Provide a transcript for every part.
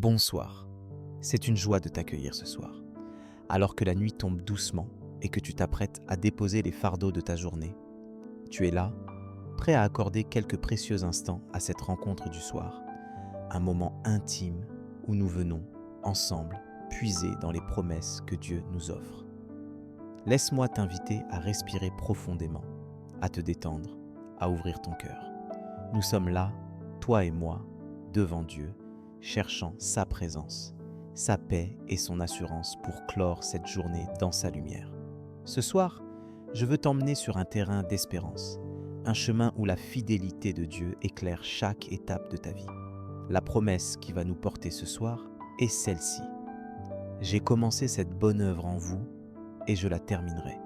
Bonsoir, c'est une joie de t'accueillir ce soir. Alors que la nuit tombe doucement et que tu t'apprêtes à déposer les fardeaux de ta journée, tu es là, prêt à accorder quelques précieux instants à cette rencontre du soir, un moment intime où nous venons, ensemble, puiser dans les promesses que Dieu nous offre. Laisse-moi t'inviter à respirer profondément, à te détendre, à ouvrir ton cœur. Nous sommes là, toi et moi, devant Dieu, cherchant sa présence, sa paix et son assurance pour clore cette journée dans sa lumière. Ce soir, je veux t'emmener sur un terrain d'espérance, un chemin où la fidélité de Dieu éclaire chaque étape de ta vie. La promesse qui va nous porter ce soir est celle-ci. J'ai commencé cette bonne œuvre en vous et je la terminerai.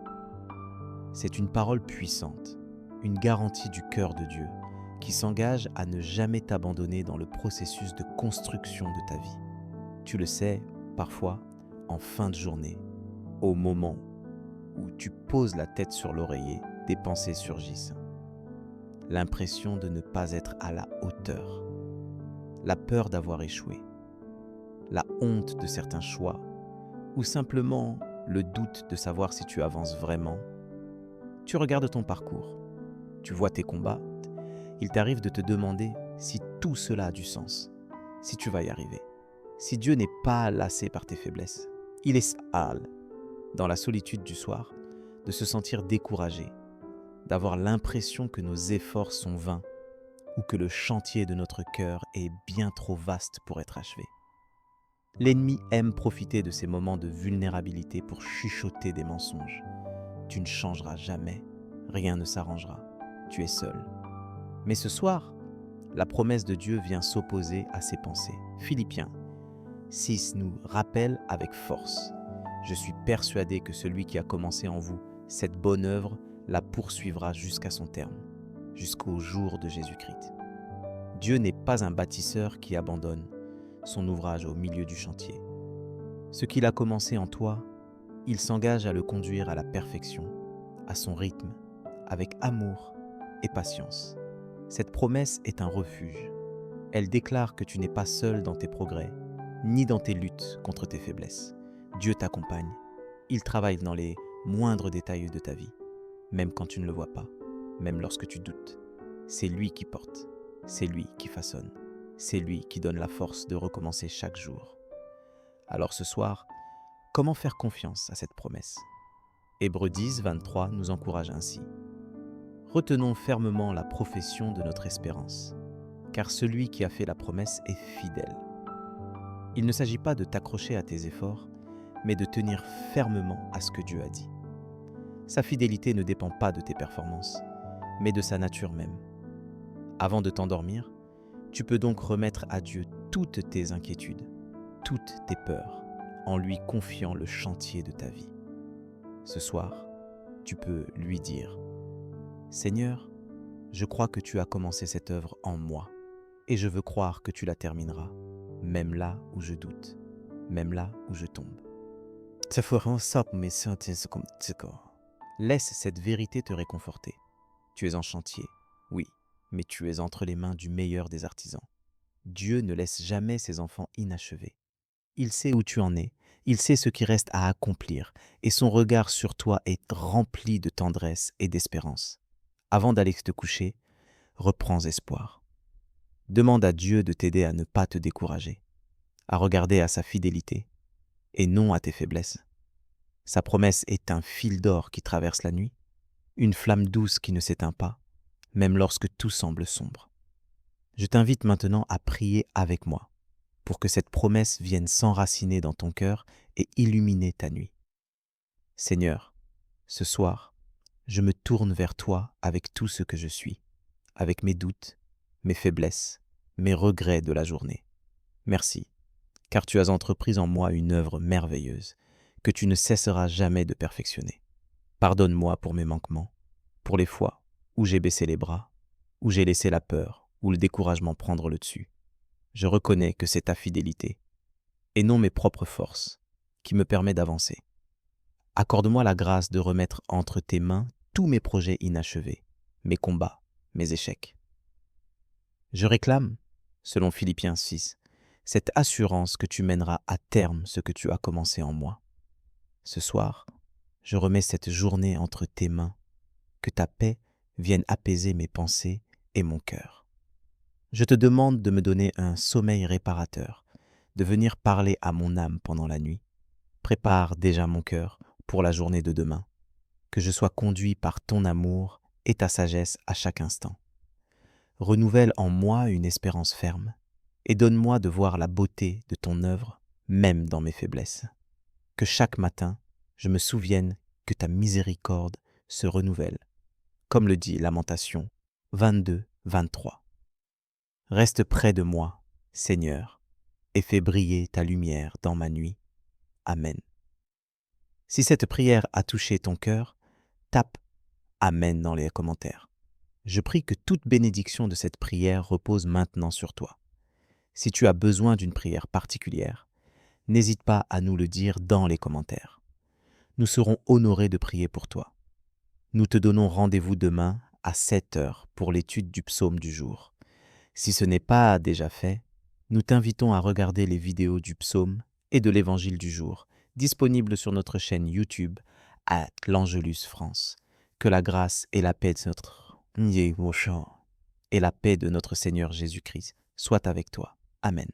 C'est une parole puissante, une garantie du cœur de Dieu qui s'engage à ne jamais t'abandonner dans le processus de construction de ta vie. Tu le sais, parfois, en fin de journée, au moment où tu poses la tête sur l'oreiller, des pensées surgissent. L'impression de ne pas être à la hauteur, la peur d'avoir échoué, la honte de certains choix, ou simplement le doute de savoir si tu avances vraiment. Tu regardes ton parcours, tu vois tes combats, il t'arrive de te demander si tout cela a du sens, si tu vas y arriver, si Dieu n'est pas lassé par tes faiblesses. Il est sale, dans la solitude du soir, de se sentir découragé, d'avoir l'impression que nos efforts sont vains ou que le chantier de notre cœur est bien trop vaste pour être achevé. L'ennemi aime profiter de ces moments de vulnérabilité pour chuchoter des mensonges. Tu ne changeras jamais, rien ne s'arrangera, tu es seul. Mais ce soir, la promesse de Dieu vient s'opposer à ces pensées. Philippiens 6 nous rappelle avec force. Je suis persuadé que celui qui a commencé en vous cette bonne œuvre la poursuivra jusqu'à son terme, jusqu'au jour de Jésus-Christ. Dieu n'est pas un bâtisseur qui abandonne son ouvrage au milieu du chantier. Ce qu'il a commencé en toi, il s'engage à le conduire à la perfection, à son rythme, avec amour et patience. Cette promesse est un refuge. Elle déclare que tu n'es pas seul dans tes progrès, ni dans tes luttes contre tes faiblesses. Dieu t'accompagne. Il travaille dans les moindres détails de ta vie, même quand tu ne le vois pas, même lorsque tu doutes. C'est lui qui porte, c'est lui qui façonne, c'est lui qui donne la force de recommencer chaque jour. Alors ce soir, comment faire confiance à cette promesse ? Hébreux 10, 23 nous encourage ainsi. Retenons fermement la profession de notre espérance, car celui qui a fait la promesse est fidèle. Il ne s'agit pas de t'accrocher à tes efforts, mais de tenir fermement à ce que Dieu a dit. Sa fidélité ne dépend pas de tes performances, mais de sa nature même. Avant de t'endormir, tu peux donc remettre à Dieu toutes tes inquiétudes, toutes tes peurs, en lui confiant le chantier de ta vie. Ce soir, tu peux lui dire « Seigneur, je crois que tu as commencé cette œuvre en moi, et je veux croire que tu la termineras, même là où je doute, même là où je tombe. » Laisse cette vérité te réconforter. Tu es en chantier, oui, mais tu es entre les mains du meilleur des artisans. Dieu ne laisse jamais ses enfants inachevés. Il sait où tu en es, il sait ce qui reste à accomplir, et son regard sur toi est rempli de tendresse et d'espérance. Avant d'aller te coucher, reprends espoir. Demande à Dieu de t'aider à ne pas te décourager, à regarder à sa fidélité et non à tes faiblesses. Sa promesse est un fil d'or qui traverse la nuit, une flamme douce qui ne s'éteint pas, même lorsque tout semble sombre. Je t'invite maintenant à prier avec moi pour que cette promesse vienne s'enraciner dans ton cœur et illuminer ta nuit. Seigneur, ce soir, je me tourne vers toi avec tout ce que je suis, avec mes doutes, mes faiblesses, mes regrets de la journée. Merci, car tu as entrepris en moi une œuvre merveilleuse que tu ne cesseras jamais de perfectionner. Pardonne-moi pour mes manquements, pour les fois où j'ai baissé les bras, où j'ai laissé la peur ou le découragement prendre le dessus. Je reconnais que c'est ta fidélité, et non mes propres forces, qui me permet d'avancer. Accorde-moi la grâce de remettre entre tes mains tous mes projets inachevés, mes combats, mes échecs. Je réclame, selon Philippiens 6, cette assurance que tu mèneras à terme ce que tu as commencé en moi. Ce soir, je remets cette journée entre tes mains, que ta paix vienne apaiser mes pensées et mon cœur. Je te demande de me donner un sommeil réparateur, de venir parler à mon âme pendant la nuit. Prépare déjà mon cœur pour la journée de demain, que je sois conduit par ton amour et ta sagesse à chaque instant. Renouvelle en moi une espérance ferme et donne-moi de voir la beauté de ton œuvre, même dans mes faiblesses. Que chaque matin, je me souvienne que ta miséricorde se renouvelle, comme le dit Lamentation 22-23. Reste près de moi, Seigneur, et fais briller ta lumière dans ma nuit. Amen. Si cette prière a touché ton cœur, tape Amen dans les commentaires. Je prie que toute bénédiction de cette prière repose maintenant sur toi. Si tu as besoin d'une prière particulière, n'hésite pas à nous le dire dans les commentaires. Nous serons honorés de prier pour toi. Nous te donnons rendez-vous demain à 7 heures pour l'étude du psaume du jour. Si ce n'est pas déjà fait, nous t'invitons à regarder les vidéos du psaume et de l'évangile du jour, disponibles sur notre chaîne YouTube @l'Angelus France. Que la grâce et la paix de notre Seigneur Jésus-Christ soient avec toi. Amen.